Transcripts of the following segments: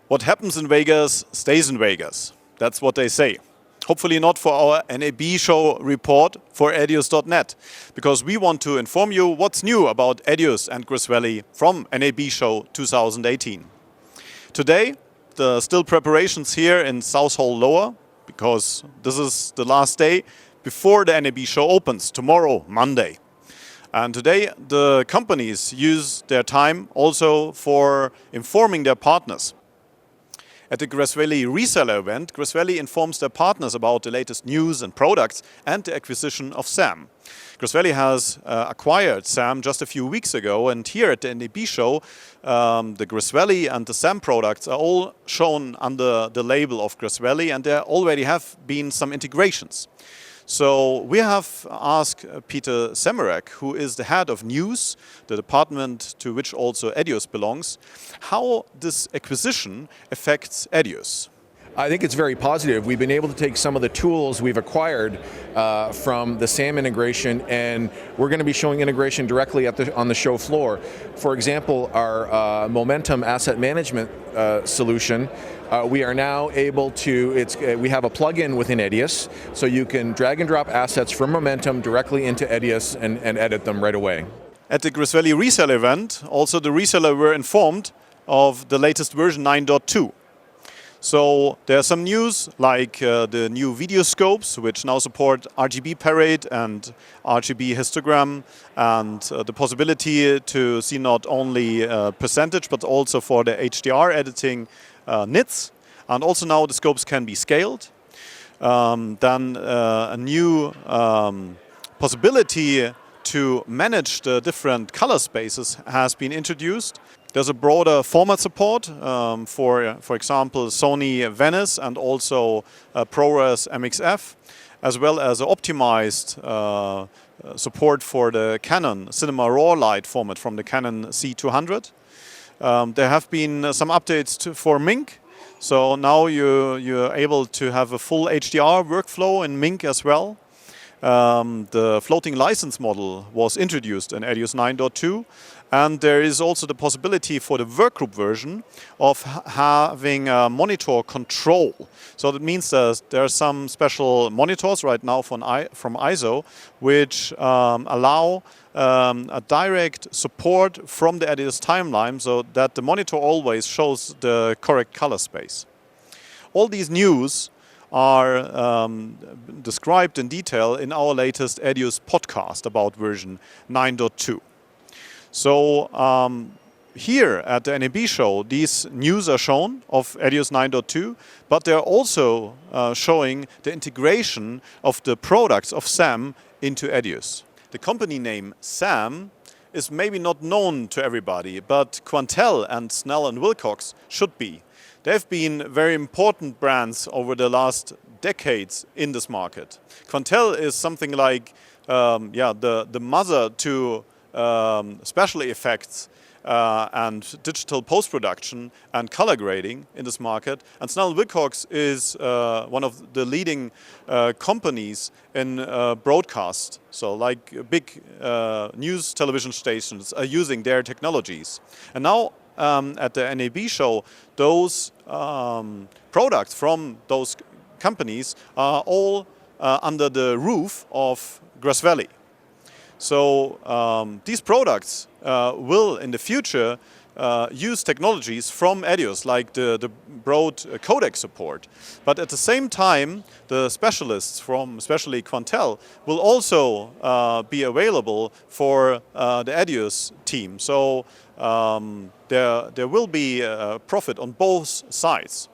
What happens in Vegas stays in Vegas. That's what they say. Hopefully not for our NAB show report for Edius.net, because we want to inform you what's new about Edius and Griss Valley from NAB show 2018. Today, the still preparations here in South Hall Lower, because this is the last day before the NAB show opens, tomorrow, Monday. And today, the companies use their time also for informing their partners. At the Griss Valley reseller event, Griss Valley informs their partners about the latest news and products and the acquisition of SAM. Griss Valley has acquired SAM just a few weeks ago, and here at the NAB show, the Griss Valley and the SAM products are all shown under the label of Griss Valley, and there already have been some integrations. So we have asked Peter Semerek, who is the head of news, the department to which also Edius belongs, how this acquisition affects Edius. I think it's very positive. We've been able to take some of the tools we've acquired from the SAM integration, and we're going to be showing integration directly on the show floor. For example, our Momentum asset management solution, we are now able to, we have a plug-in within Edius, so you can drag and drop assets from Momentum directly into Edius and edit them right away. At the Griss Valley reseller event, also the reseller were informed of the latest version 9.2. So there's some news like the new video scopes, which now support RGB Parade and RGB histogram, and the possibility to see not only percentage but also for the HDR editing nits. And also now the scopes can be scaled. Then a new possibility to manage the different color spaces has been introduced. There's a broader format support for example, Sony Venice and also ProRes MXF, as well as optimized support for the Canon Cinema Raw Light format from the Canon C200. There have been some updates for MINC, so now you're able to have a full HDR workflow in MINC as well. The floating license model was introduced in Edius 9.2, and there is also the possibility for the workgroup version of having monitor control. So that means that there are some special monitors right now from ISO which allow a direct support from the Edius timeline so that the monitor always shows the correct color space. All these news are described in detail in our latest Edius podcast about version 9.2. So here at the NAB show, these news are shown of Edius 9.2, but they're also showing the integration of the products of SAM into Edius. The company name SAM is maybe not known to everybody, but Quantel and Snell & Wilcox should be. They've been very important brands over the last decades in this market. Quantel is something like the mother to special effects and digital post-production and color grading in this market. And Snell & Wilcox is one of the leading companies in broadcast. So like big news television stations are using their technologies. And now at the NAB show, those products from those companies are all under the roof of Griss Valley. So these products will in the future use technologies from Edius, like the broad codec support. But at the same time, the specialists from especially Quantel will also be available for the Edius team. So there will be profit on both sides.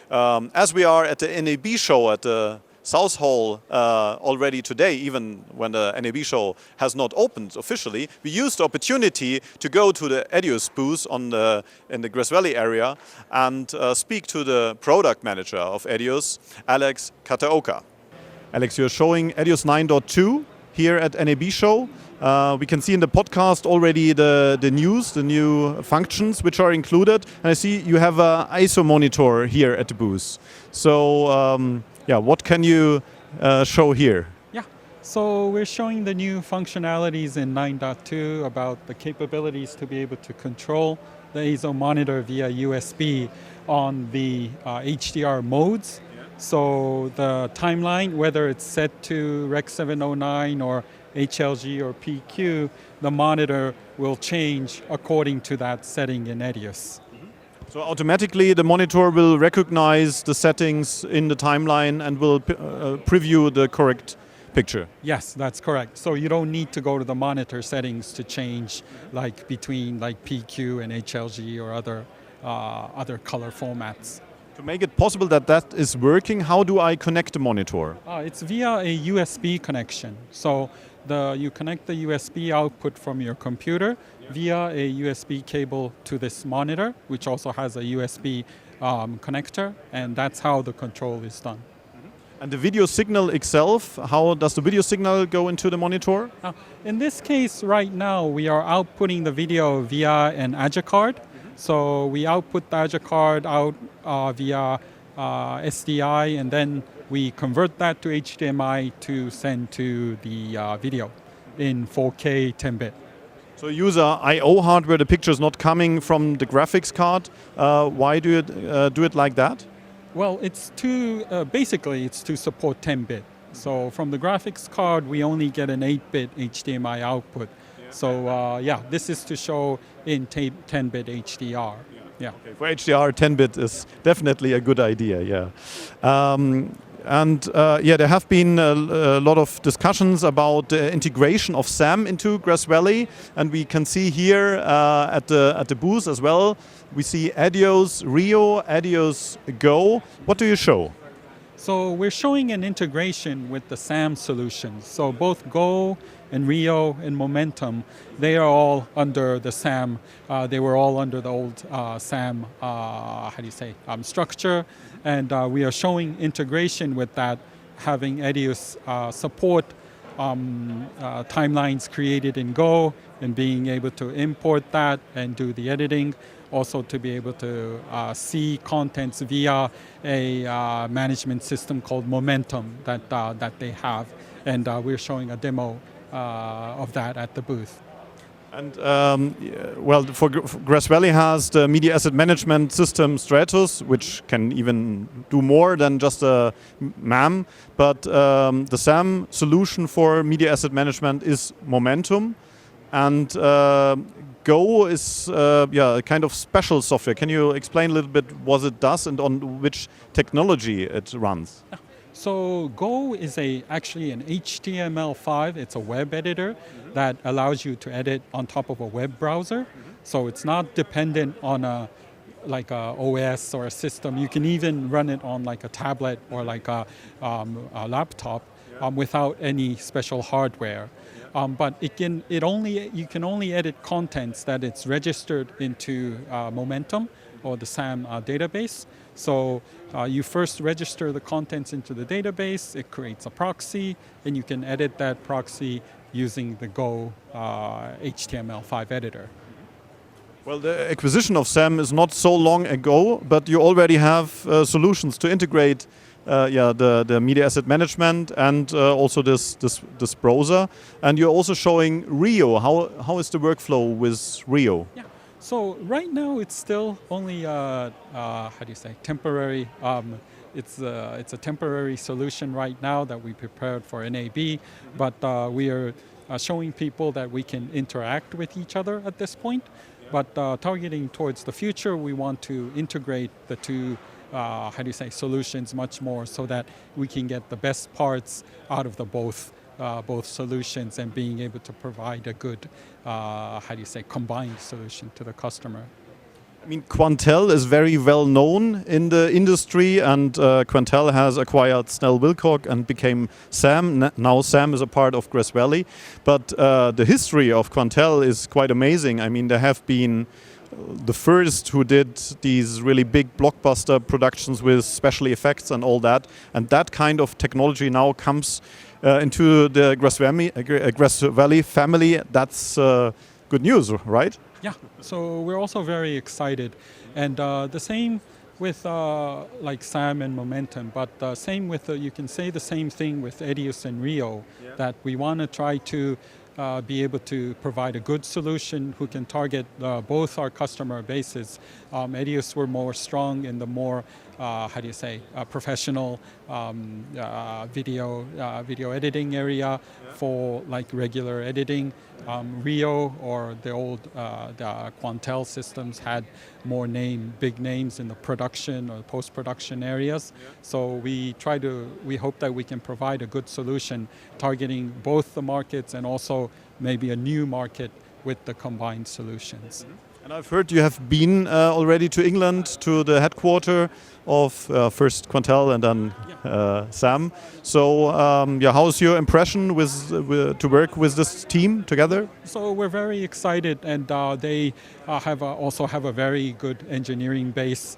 As we are at the NAB show at the South Hall already today, even when the NAB show has not opened officially, we used the opportunity to go to the Edius booth in the Griss Valley area and speak to the product manager of Edius, Alex Kataoka. Alex, you're showing Edius 9.2 here at NAB show. We can see in the podcast already the news, the new functions which are included. And I see you have an ISO monitor here at the booth. So yeah, what can you show here? Yeah, So we're showing the new functionalities in 9.2 about the capabilities to be able to control the ASIL monitor via USB on the HDR modes. So the timeline, whether it's set to Rec 709 or HLG or PQ, the monitor will change according to that setting in EDIUS. So automatically the monitor will recognize the settings in the timeline and will preview the correct picture. Yes, that's correct. So you don't need to go to the monitor settings to change like between like PQ and HLG or other color formats. To make it possible that that is working, how do I connect the monitor? It's via a USB connection. So you connect the USB output from your computer via a USB cable to this monitor, which also has a USB connector, and that's how the control is done. And the video signal itself, how does the video signal go into the monitor? In this case, right now, we are outputting the video via an AJA card. So we output the AJA card out via SDI, and then we convert that to HDMI to send to the video in 4K 10-bit. So use a I/O hardware, the picture is not coming from the graphics card. Why do you do it like that? Well, it's basically it's to support 10-bit. So from the graphics card, we only get an 8-bit HDMI output. So this is to show in 10-bit HDR. Yeah. Okay. For HDR, 10-bit is definitely a good idea. Yeah. There have been a lot of discussions about the integration of SAM into Grass Valley, and we can see here at the booth as well. We see EDIUS Rio, EDIUS Go. What do you show? So we're showing an integration with the SAM solutions. So both Go and Rio and Momentum, they are all under the SAM. They were all under the old SAM, structure. And we are showing integration with that, having EDIUS support timelines created in Go and being able to import that and do the editing. Also to be able to see contents via a management system called Momentum that they have. And we're showing a demo of that at the booth. And for Grass Valley has the media asset management system Stratus, which can even do more than just a MAM. But the SAM solution for media asset management is Momentum, and Go is a kind of special software. Can you explain a little bit what it does and on which technology it runs? So Go is actually an HTML5. It's a web editor that allows you to edit on top of a web browser. So it's not dependent on a OS or a system. You can even run it on like a tablet or like a laptop without any special hardware. But you can only edit contents that it's registered into Momentum or the SAM database. So you first register the contents into the database, it creates a proxy, and you can edit that proxy using the Go HTML5 editor. Well, the acquisition of SAM is not so long ago, but you already have solutions to integrate the media asset management and also this browser. And you're also showing Rio. How is the workflow with Rio? Yeah. So right now it's still only temporary. It's a temporary solution right now that we prepared for NAB, but we are showing people that we can interact with each other at this point. But targeting towards the future, we want to integrate the two solutions much more so that we can get the best parts out of the both solutions and being able to provide a good, combined solution to the customer. I mean, Quantel is very well known in the industry, and Quantel has acquired Snell Wilcock and became SAM. Now SAM is a part of Grass Valley. But the history of Quantel is quite amazing. I mean, there have been the first who did these really big blockbuster productions with special effects and all that. And that kind of technology now comes into the Grass Valley family. That's good news, right? Yeah, so we're also very excited. And the same with like SAM and Momentum, but same with you can say the same thing with Edius and Rio, that we want to try to be able to provide a good solution who can target both our customer bases. Edius were more strong in the more professional video editing area for like regular editing. Rio or the old the Quantel systems had more big names in the production or post-production areas. So we hope that we can provide a good solution targeting both the markets and also maybe a new market with the combined solutions. And I've heard you have been already to England, to the headquarter of first Quantel and then SAM. So how's your impression to work with this team together? So we're very excited, and they also have a very good engineering base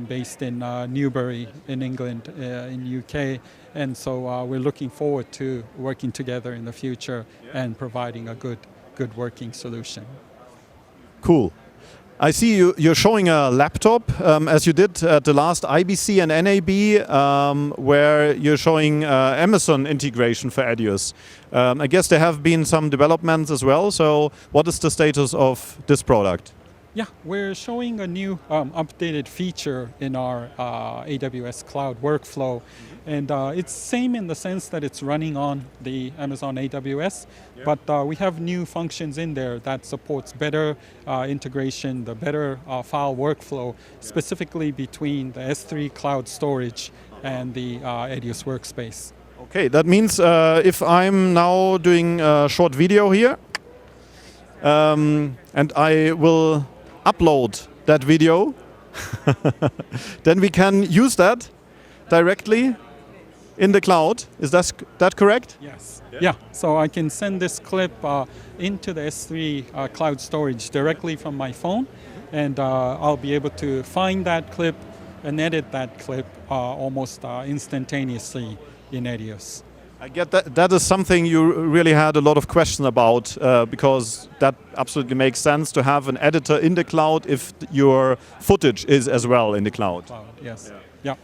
based in Newbury in England, in UK. And so we're looking forward to working together in the future and providing a good working solution. Cool. I see you're showing a laptop, as you did at the last IBC and NAB, where you're showing Amazon integration for Edius. I guess there have been some developments as well, so what is the status of this product? Yeah, we're showing a new updated feature in our AWS Cloud workflow. And it's same in the sense that it's running on the Amazon AWS, but we have new functions in there that supports better integration, the better file workflow, specifically between the S3 cloud storage and the Edius workspace. Okay, that means if I'm now doing a short video here, and I will upload that video, then we can use that directly in the cloud. Is that correct? Yes. Yeah, so I can send this clip into the S3 cloud storage directly from my phone, and I'll be able to find that clip and edit that clip almost instantaneously in Edius. I get that. That is something you really had a lot of questions about, because that absolutely makes sense to have an editor in the cloud if your footage is as well in the cloud. Yes. Yeah.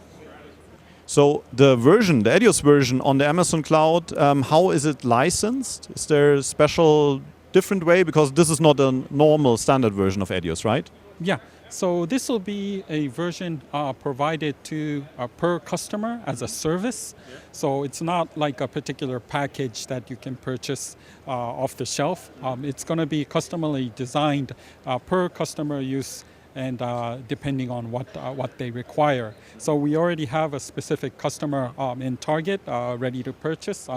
So the Edius version on the Amazon cloud, how is it licensed? Is there a special different way? Because this is not a normal standard version of Edius, right? Yeah. So this will be a version provided to per customer as a service. So it's not like a particular package that you can purchase off the shelf. It's going to be customarily designed per customer use and depending on what they require. So we already have a specific customer in target ready to purchase,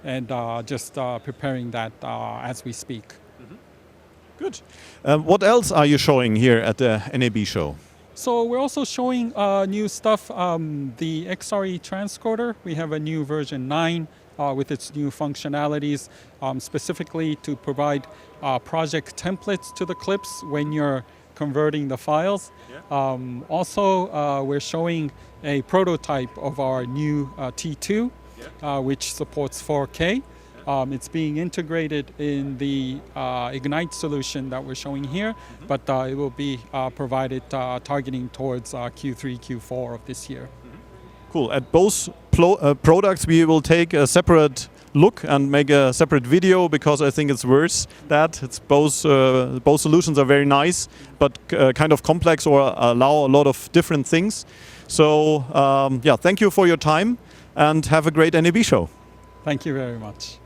and just preparing that as we speak. Good. What else are you showing here at the NAB show? So we're also showing new stuff. The XRE transcoder, we have a new version 9 with its new functionalities, specifically to provide project templates to the clips when you're converting the files. Also, we're showing a prototype of our new T2, which supports 4K. It's being integrated in the Ignite solution that we're showing here, but it will be provided targeting towards Q3, Q4 of this year. Cool. At both products, we will take a separate look and make a separate video, because I think it's worth that. It's both solutions are very nice, but kind of complex or allow a lot of different things. So thank you for your time and have a great NAB show. Thank you very much.